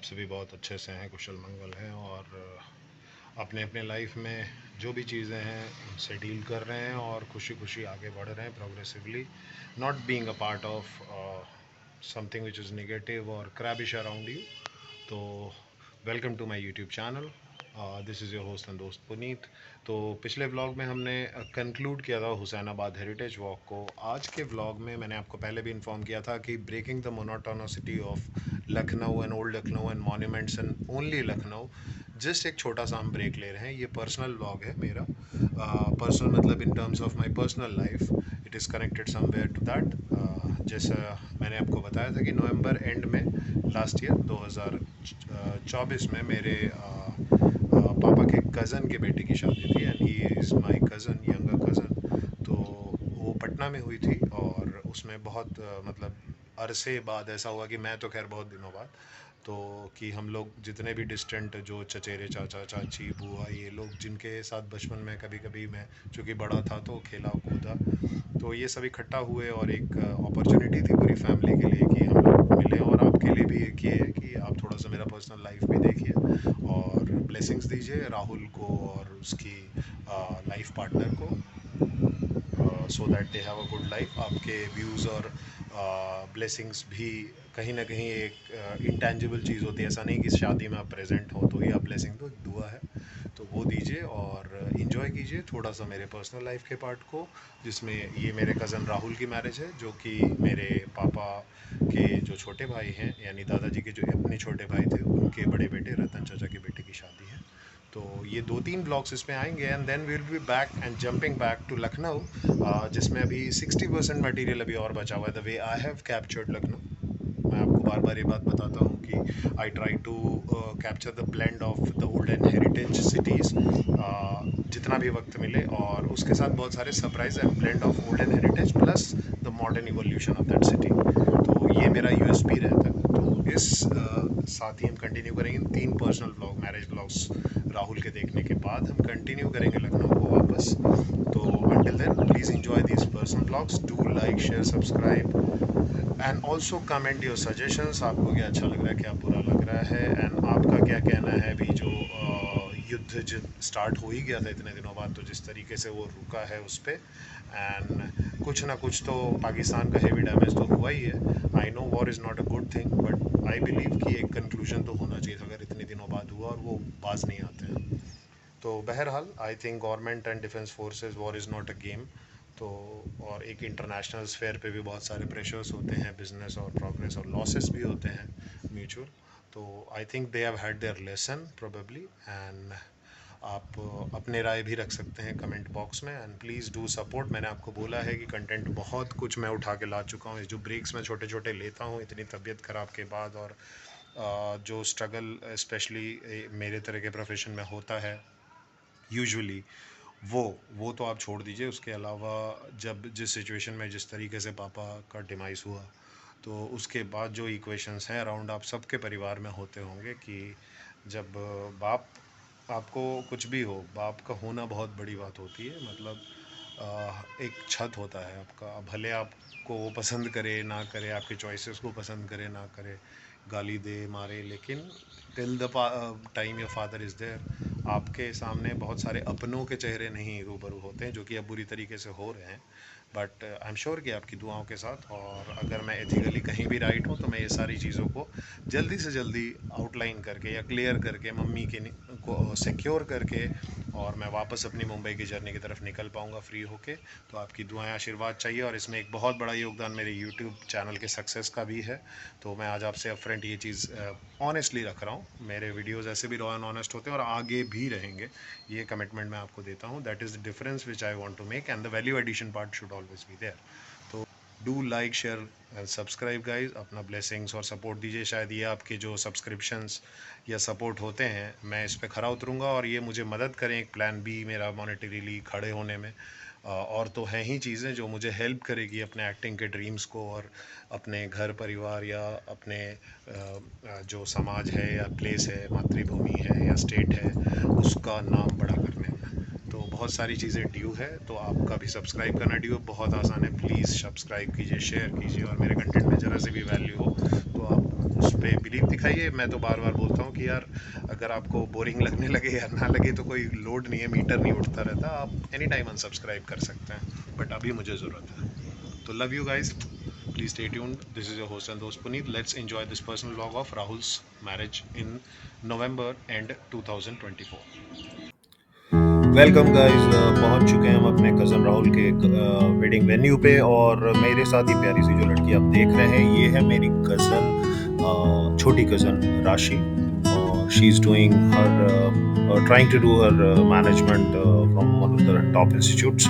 सभी बहुत अच्छे से हैं, कुशल मंगल हैं और अपने अपने लाइफ में जो भी चीज़ें हैं उनसे डील कर रहे हैं और खुशी खुशी आगे बढ़ रहे हैं progressively, not being a part of something which is negative और क्रैबिश अराउंड यू। तो welcome to my YouTube channel. This is your host and दोस्त पुनीत। तो पिछले व्लॉग में हमने कंक्लूड किया था हुसैनाबाद हेरिटेज वॉक को। आज के व्लॉग में मैंने आपको पहले भी इन्फॉर्म किया था कि breaking the monotonosity of Lucknow and old Lucknow and monuments and only Lucknow, just एक छोटा सा हम ब्रेक ले रहे हैं। ये पर्सनल व्लॉग है मेरा, पर्सनल मतलब in terms of my personal life, it is connected somewhere to that. जैसा मैंने आपको बताया था कि नवंबर एंड में लास्ट ईयर 2024 में मेरे पापा के कज़न के बेटे की शादी थी and he is my cousin, younger cousin. तो वो पटना में हुई थी और उसमें बहुत मतलब अरसे बाद ऐसा हुआ कि मैं तो खैर बहुत दिनों बाद, तो कि हम लोग जितने भी डिस्टेंट जो चचेरे चाचा चाची बुआ ये लोग जिनके साथ बचपन में कभी कभी मैं चूँकि बड़ा था तो खेला कूदा, तो ये सब इकट्ठा हुए और एक अपॉर्चुनिटी थी पूरी फैमिली के लिए कि हम लोग मिले। और आपके लिए भी एक ये है कि आप थोड़ा सा मेरा पर्सनल लाइफ भी देखिए और ब्लेसिंग्स दीजिए राहुल को और उसकी लाइफ पार्टनर को, so that they have a good life. आपके व्यूज़ और ब्लेसिंग्स भी कहीं ना कहीं एक इंटेंजिबल चीज़ होती है। ऐसा नहीं कि शादी में आप प्रेजेंट हो तो ही आप ब्लेसिंग दो, दुआ है तो वो दीजिए और इन्जॉय कीजिए थोड़ा सा मेरे पर्सनल लाइफ के पार्ट को, जिसमें ये मेरे कज़न राहुल की मैरिज है जो कि मेरे पापा के जो छोटे भाई हैं यानी दादाजी के जो अपने छोटे भाई थे उनके बड़े बेटे रतन चाचा के बेटे की शादी है। तो ये 2-3 ब्लॉग्स इसमें आएंगे and then will be back and jumping back to Lucknow, जिसमें अभी 60% मटेरियल अभी और बचा हुआ है। The way I have captured Lucknow, मैं आपको बार बार ये बात बताता हूँ कि I try to capture the blend of the old and heritage cities जितना भी वक्त मिले, और उसके साथ बहुत सारे surprise and blend of old and heritage plus the modern evolution of that city. तो ये मेरा यूएसपी रहता है। तो इस साथ ही हम कंटिन्यू करेंगे 3 personal blog, marriage blogs Rahul के देखने के बाद हम कंटिन्यू करेंगे लखनऊ को वापस। तो until then please enjoy this personal blogs, do like share subscribe and also comment your suggestions. आपको क्या अच्छा लग रहा है, क्या बुरा लग रहा है एंड आपका क्या कहना है। अभी जो युद्ध स्टार्ट हो ही गया था इतने दिनों बाद, तो जिस तरीके से वो रुका है उस पर एंड कुछ ना कुछ तो पाकिस्तान का हेवी डैमेज तो हुआ ही है। I know war is not a good thing but I believe कि एक कंक्लूजन तो होना चाहिए था अगर इतने दिनों बाद हुआ और वो बाज नहीं आते हैं। तो बहरहाल I think government and defence forces, war is not a game. तो और एक इंटरनेशनल स्फेयर पे भी बहुत सारे प्रेशर्स होते हैं, बिजनेस और प्रोग्रेस और लॉसेस भी होते हैं म्यूचुअल। तो I think they have had there lesson probably and आप अपने राय भी रख सकते हैं कमेंट बॉक्स में एंड प्लीज़ डू सपोर्ट। मैंने आपको बोला है कि कंटेंट बहुत कुछ मैं उठा के ला चुका हूँ। जो ब्रेक्स मैं छोटे छोटे लेता हूँ इतनी तबीयत ख़राब के बाद और जो स्ट्रगल स्पेशली मेरे तरह के प्रोफेशन में होता है यूजुअली, वो तो आप छोड़ दीजिए। उसके अलावा जब जिस सिचुएशन में जिस तरीके से पापा का डिमाइस हुआ, तो उसके बाद जो इक्वेशंस हैं अराउंड आप सबके परिवार में होते होंगे कि जब बाप, आपको कुछ भी हो, बाप का होना बहुत बड़ी बात होती है। मतलब एक छत होता है आपका, भले आपको वो पसंद करे ना करे, आपके चॉइसेस को पसंद करे ना करे, गाली दे मारे, लेकिन till the time your father is there आपके सामने बहुत सारे अपनों के चेहरे नहीं रूबरू होते हैं, जो कि अब बुरी तरीके से हो रहे हैं। बट आई एम श्योर कि आपकी दुआओं के साथ, और अगर मैं एथिकली कहीं भी राइट हूँ तो मैं ये सारी चीज़ों को जल्दी से जल्दी आउटलाइन करके या क्लियर करके मम्मी के को सिक्योर करके और मैं वापस अपनी मुंबई की जर्नी की तरफ निकल पाऊँगा फ्री होके। तो आपकी दुआएं आशीर्वाद चाहिए और इसमें एक बहुत बड़ा योगदान मेरे यूट्यूब चैनल के सक्सेस का भी है। तो मैं आज आपसे अपफ्रंट ये चीज़ ऑनेस्टली रख रहा हूँ। मेरे वीडियोज़ ऐसे भी रॉ एंड ऑनेस्ट होते हैं और आगे भी रहेंगे, ये कमिटमेंट मैं आपको देता हूँ। That is the difference which I want to make and the value addition part should always be there. तो do like share and subscribe guys, अपना ब्लेसिंग्स और सपोर्ट दीजिए। शायद ये आपके जो सब्सक्रिप्शंस या सपोर्ट होते हैं, मैं इस पर खरा उतरूँगा और ये मुझे मदद करें एक प्लान बी मेरा मॉनेटरीली खड़े होने में। और तो हैं ही चीज़ें जो मुझे हेल्प करेगी अपने एक्टिंग के ड्रीम्स को और अपने घर परिवार या अपने जो समाज है या प्लेस है, मातृभूमि है या स्टेट है, उसका नाम बड़ा करने में। तो बहुत सारी चीज़ें ड्यू है, तो आपका भी सब्सक्राइब करना ड्यू है। बहुत आसान है, प्लीज़ सब्सक्राइब कीजिए, शेयर कीजिए और मेरे कंटेंट में ज़रा से भी वैल्यू हो तो आप उस पे बिलीव दिखाइए। मैं तो बार बार बोलता हूँ कि यार अगर आपको बोरिंग लगने लगे या ना लगे तो कोई लोड नहीं है, मीटर नहीं उठता रहता, आप एनी टाइम अनसब्सक्राइब कर सकते हैं, बट अभी मुझे ज़रूरत है। तो love you guys, please stay tuned. This is your host and दोस्त Puneet. Let's enjoy this personal vlog of Rahul's marriage in November and 2024। Welcome guys, पहुंच चुके हैं हम अपने कज़न राहुल के वेडिंग वेन्यू पे, और मेरे साथ ही प्यारी सी जो लड़की आप देख रहे हैं ये है मेरी कज़न, छोटी कज़न राशि, और she is doing her trying to do her management from one of the top institutes.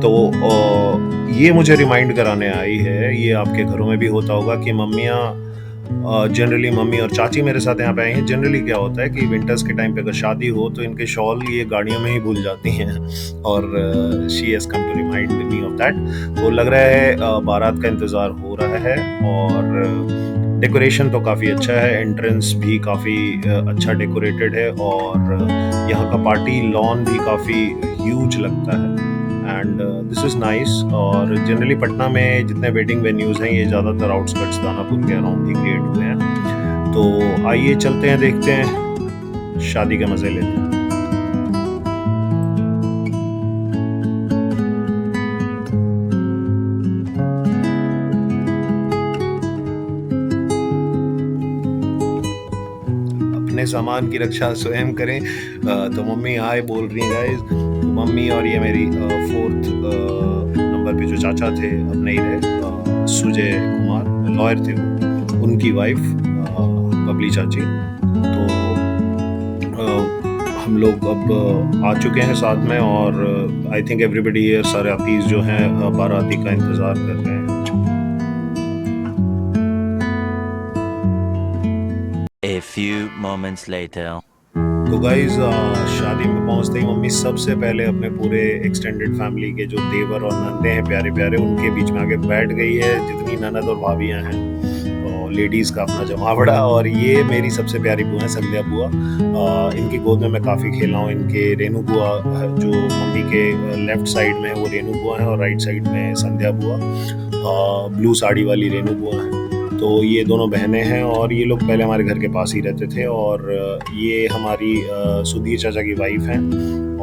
तो ये मुझे रिमाइंड कराने आई है, ये आपके घरों में भी होता होगा कि मम्मियाँ जनरली, मम्मी और चाची मेरे साथ यहाँ पे आई हैं। जनरली क्या होता है कि विंटर्स के टाइम पे अगर शादी हो तो इनके शॉल ये गाड़ियों में ही भूल जाती हैं, और she has come to remind me of that. तो लग रहा है बारात का इंतज़ार हो रहा है, और डेकोरेशन तो काफ़ी अच्छा है, एंट्रेंस भी काफ़ी अच्छा डेकोरेटेड है, और यहाँ का पार्टी लॉन भी काफ़ी ह्यूज लगता है, एंड दिस इज़ नाइस। और जनरली पटना में जितने वेडिंग वेन्यूज़ हैं ये ज़्यादातर आउटस्कर्ट्स दानापुर के अराउंड ही क्रिएट हुए हैं। तो आइए चलते हैं, देखते हैं, शादी के मज़े लेते हैं। अपने सामान की रक्षा स्वयं करें। तो मम्मी हाय बोल रही हैं गाइस। मम्मी और ये मेरी 4th नंबर पे जो चाचा थे, अब नहीं रहे, सुजय कुमार, लॉयर थे वो, उनकी वाइफ बबली चाची। तो हम लोग अब आ चुके हैं साथ में, और आई थिंक एवरीबडी हियर, सारातीज जो हैं बाराती का इंतज़ार कर रहे हैं। A few moments later. तो गाइज शादी में पहुंचते ही मम्मी सबसे पहले अपने पूरे एक्सटेंडेड फैमिली के जो देवर और नंदे हैं प्यारे प्यारे, उनके बीच में आके बैठ गई है। जितनी ननद और भाभियां हैं, तो लेडीज़ का अपना जमावड़ा। और ये मेरी सबसे प्यारी बुआ है, संध्या बुआ। इनकी गोद में मैं काफ़ी खेला हूँ। इनके रेनू बुआ जो मम्मी के लेफ्ट साइड में है वो रेनू बुआ है, और राइट साइड में संध्या बुआ, ब्लू साड़ी वाली रेनू बुआ है। तो ये दोनों बहनें हैं, और ये लोग पहले हमारे घर के पास ही रहते थे, और ये हमारी सुधीर चाचा की वाइफ हैं।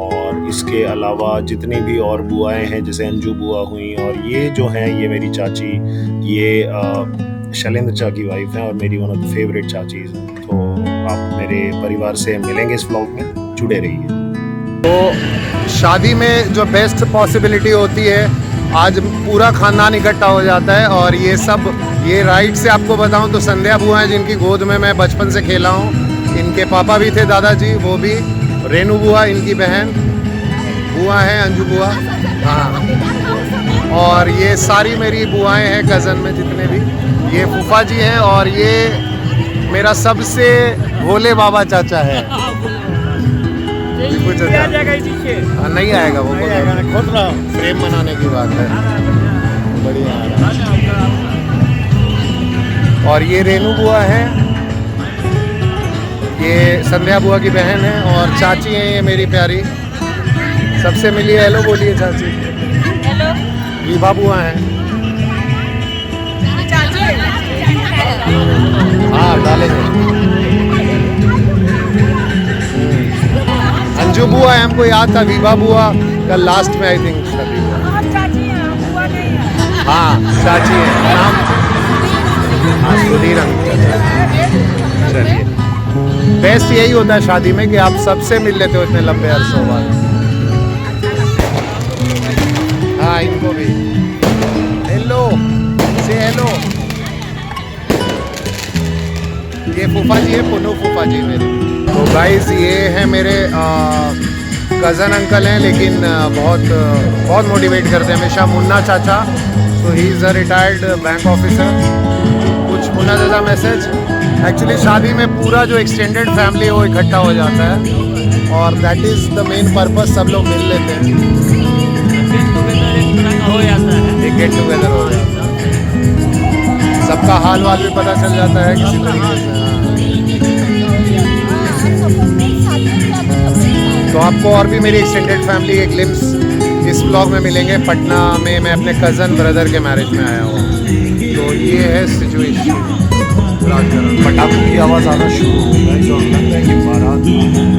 और इसके अलावा जितनी भी और बुआएं हैं, जैसे अंजू बुआ हुई, और ये जो हैं ये मेरी चाची, ये शैलेंद्र चा की वाइफ हैं और मेरी वन ऑफ द फेवरेट चाचीज़ हैं। तो आप मेरे परिवार से मिलेंगे इस व्लॉग में, जुड़े रहिए। तो शादी में जो बेस्ट पॉसिबिलिटी होती है, आज पूरा खानदान इकट्ठा हो जाता है। और ये राइट से आपको बताऊं तो संध्या बुआ हैं, जिनकी गोद में मैं बचपन से खेला हूं। इनके पापा भी थे, दादाजी, वो भी। रेनू बुआ इनकी बहन बुआ हैं, अंजू बुआ, हाँ। और ये सारी मेरी बुआएं हैं कज़न में जितने भी। ये फूफा जी हैं, और ये मेरा सबसे भोले बाबा चाचा है। नहीं आएगा वो, खुद रहा, फ्रेम बनाने की बात है। बढ़िया। और ये रेनू बुआ है, ये संध्या बुआ की बहन है, और चाची हैं ये मेरी प्यारी। सबसे मिलिए, हेलो बोलिए चाची। हेलो। विभा बुआ हैं। हाँ डालेंगे। अंजू बुआ है, हमको याद था। विभा बुआ का लास्ट में आई थिंक शादी हुआ। हाँ चाची है, नाम सुधीर अंकल। चलिए, बेस्ट यही होता है शादी में कि आप सबसे मिल लेते हो इतने लंबे अरसों बाद। हाँ इनको भी हेलो से हेलो। ये फूफा जी है, पुनू फूफा जी मेरे। तो गाइस ये है मेरे कज़न अंकल हैं, लेकिन बहुत मोटिवेट करते हैं हमेशा। मुन्ना चाचा, तो he is a retired bank officer. कुछ मुन्ना चाचा मैसेज। एक्चुअली शादी में पूरा जो एक्सटेंडेड फैमिली है वो इकट्ठा हो जाता है, और that is the main purpose. सब लोग मिल लेते हैं, एक गेट टुगेदर हो जाता है, सबका हाल वाल भी पता चल जाता है किसी तरीके से। तो आपको और भी मेरी एक्सटेंडेड फैमिली के ग्लिम्स इस ब्लॉग में मिलेंगे। पटना में मैं अपने कज़न ब्रदर के मैरिज में आया हूँ। तो ये है सिचुएशन। रात का पटाखों की आवाज़ आना शुरू हो गई और लगता है कि बारात